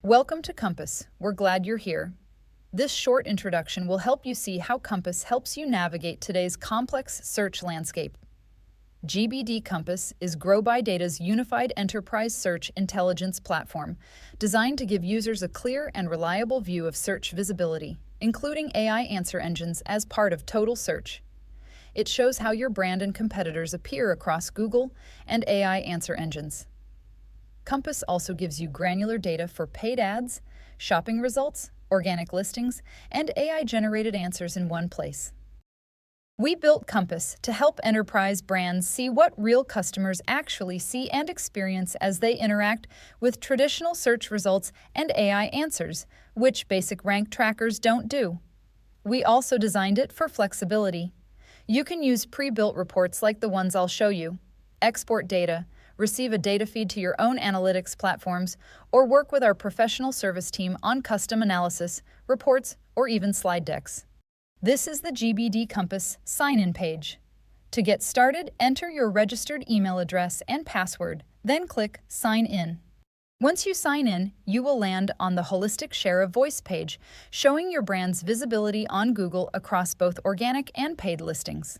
Welcome to Compass. We're glad you're here. This short introduction will help you see how Compass helps you navigate today's complex search landscape. GBD Compass is GrowByData's unified enterprise search intelligence platform, designed to give users a clear and reliable view of search visibility, including AI answer engines as part of total search. It shows how your brand and competitors appear across Google and AI answer engines. Compass also gives you granular data for paid ads, shopping results, organic listings, and AI-generated answers in one place. We built Compass to help enterprise brands see what real customers actually see and experience as they interact with traditional search results and AI answers, which basic rank trackers don't do. We also designed it for flexibility. You can use pre-built reports like the ones I'll show you, export data, receive a data feed to your own analytics platforms, or work with our professional service team on custom analysis, reports, or even slide decks. This is the GBD Compass sign-in page. To get started, enter your registered email address and password, then click Sign In. Once you sign in, you will land on the Holistic Share of Voice page, showing your brand's visibility on Google across both organic and paid listings.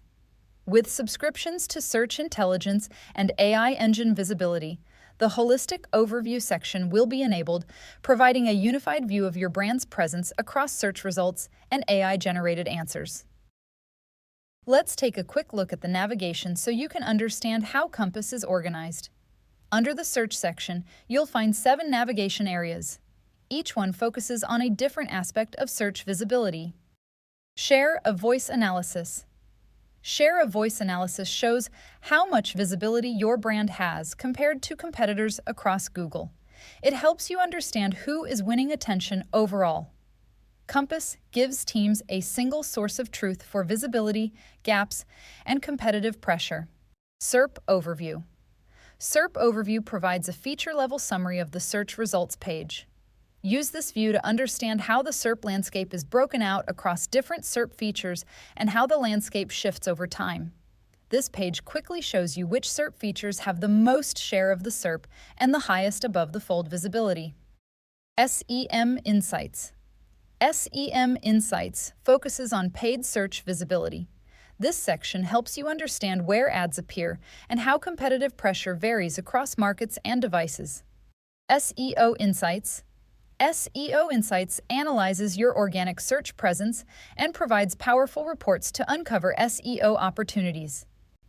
With subscriptions to search intelligence and AI engine visibility, the Holistic Overview section will be enabled, providing a unified view of your brand's presence across search results and AI-generated answers. Let's take a quick look at the navigation so you can understand how Compass is organized. Under the Search section, you'll find 7 navigation areas. Each one focuses on a different aspect of search visibility. Share of Voice Analysis. Share of Voice Analysis shows how much visibility your brand has compared to competitors across Google. It helps you understand who is winning attention overall. Compass gives teams a single source of truth for visibility, gaps, and competitive pressure. SERP Overview. SERP Overview provides a feature-level summary of the search results page. Use this view to understand how the SERP landscape is broken out across different SERP features and how the landscape shifts over time. This page quickly shows you which SERP features have the most share of the SERP and the highest above-the-fold visibility. SEM Insights. SEM Insights focuses on paid search visibility. This section helps you understand where ads appear and how competitive pressure varies across markets and devices. SEO Insights. SEO Insights analyzes your organic search presence and provides powerful reports to uncover SEO opportunities.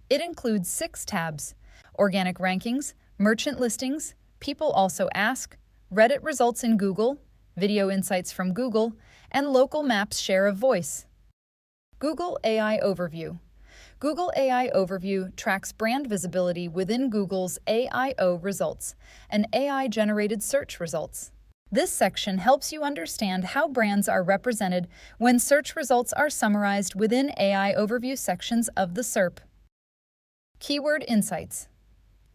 It includes 6 tabs: organic rankings, merchant listings, people also ask, Reddit results in Google, video insights from Google, and local maps share of voice. Google AI Overview. Google AI Overview tracks brand visibility within Google's AIO results and AI-generated search results. This section helps you understand how brands are represented when search results are summarized within AI Overview sections of the SERP. Keyword Insights.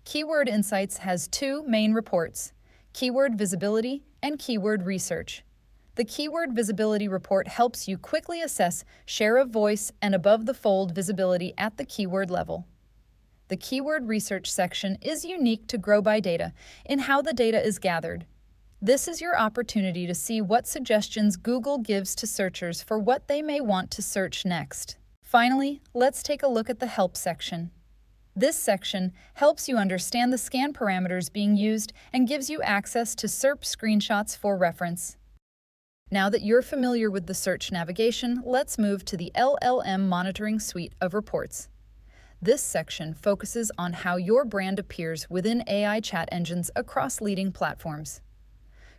Keyword Insights has 2 main reports: Keyword Visibility and Keyword Research. The Keyword Visibility report helps you quickly assess share of voice and above-the-fold visibility at the keyword level. The Keyword Research section is unique to GrowByData in how the data is gathered. This is your opportunity to see what suggestions Google gives to searchers for what they may want to search next. Finally, let's take a look at the Help section. This section helps you understand the scan parameters being used and gives you access to SERP screenshots for reference. Now that you're familiar with the search navigation, let's move to the LLM Monitoring Suite of reports. This section focuses on how your brand appears within AI chat engines across leading platforms: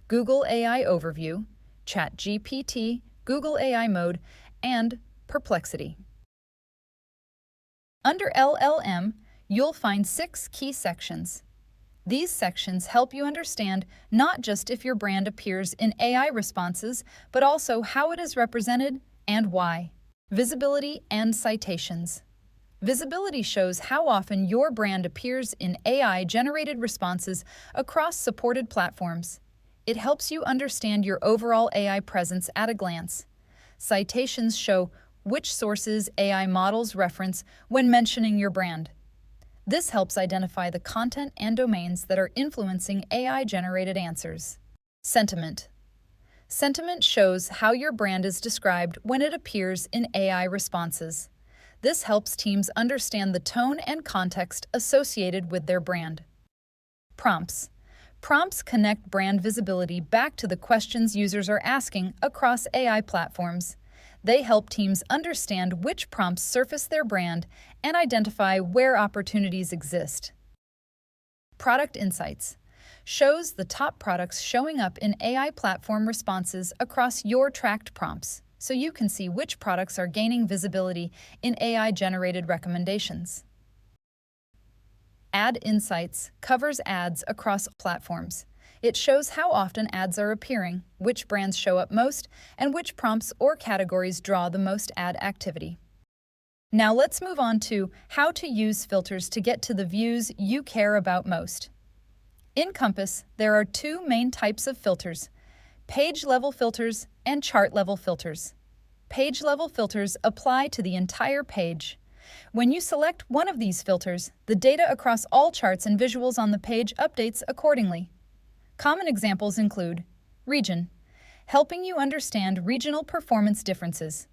Google AI Overview, ChatGPT, Google AI Mode, and Perplexity. Under LLM, you'll find 6 key sections. These sections help you understand not just if your brand appears in AI responses, but also how it is represented and why. Visibility and Citations. Visibility shows how often your brand appears in AI-generated responses across supported platforms. It helps you understand your overall AI presence at a glance. Citations show which sources AI models reference when mentioning your brand. This helps identify the content and domains that are influencing AI-generated answers. Sentiment. Sentiment shows how your brand is described when it appears in AI responses. This helps teams understand the tone and context associated with their brand. Prompts. Prompts connect brand visibility back to the questions users are asking across AI platforms. They help teams understand which prompts surface their brand and identify where opportunities exist. Product Insights shows the top products showing up in AI platform responses across your tracked prompts, so you can see which products are gaining visibility in AI-generated recommendations. Ad Insights covers ads across platforms. It shows how often ads are appearing, which brands show up most, and which prompts or categories draw the most ad activity. Now let's move on to how to use filters to get to the views you care about most. In Compass, there are two main types of filters: page-level filters and chart-level filters. Page-level filters apply to the entire page. When you select one of these filters, the data across all charts and visuals on the page updates accordingly. Common examples include region, helping you understand regional performance differences.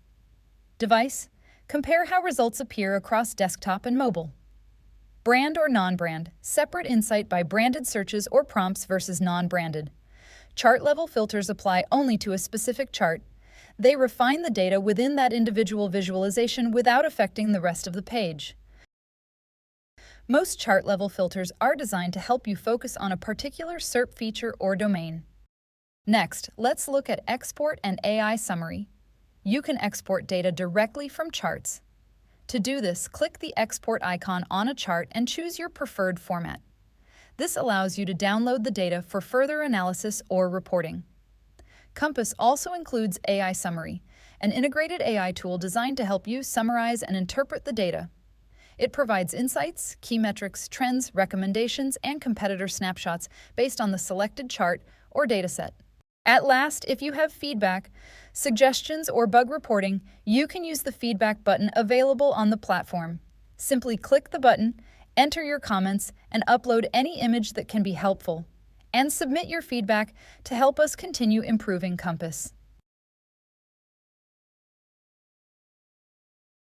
Device, compare how results appear across desktop and mobile. Brand or non-brand, separate insight by branded searches or prompts versus non-branded. Chart-level filters apply only to a specific chart. They refine the data within that individual visualization without affecting the rest of the page. Most chart-level filters are designed to help you focus on a particular SERP feature or domain. Next, let's look at Export and AI Summary. You can export data directly from charts. To do this, click the export icon on a chart and choose your preferred format. This allows you to download the data for further analysis or reporting. Compass also includes AI Summary, an integrated AI tool designed to help you summarize and interpret the data. It provides insights, key metrics, trends, recommendations, and competitor snapshots based on the selected chart or dataset. At last, if you have feedback, suggestions, or bug reporting, you can use the feedback button available on the platform. Simply click the button, enter your comments, and upload any image that can be helpful. And submit your feedback to help us continue improving Compass.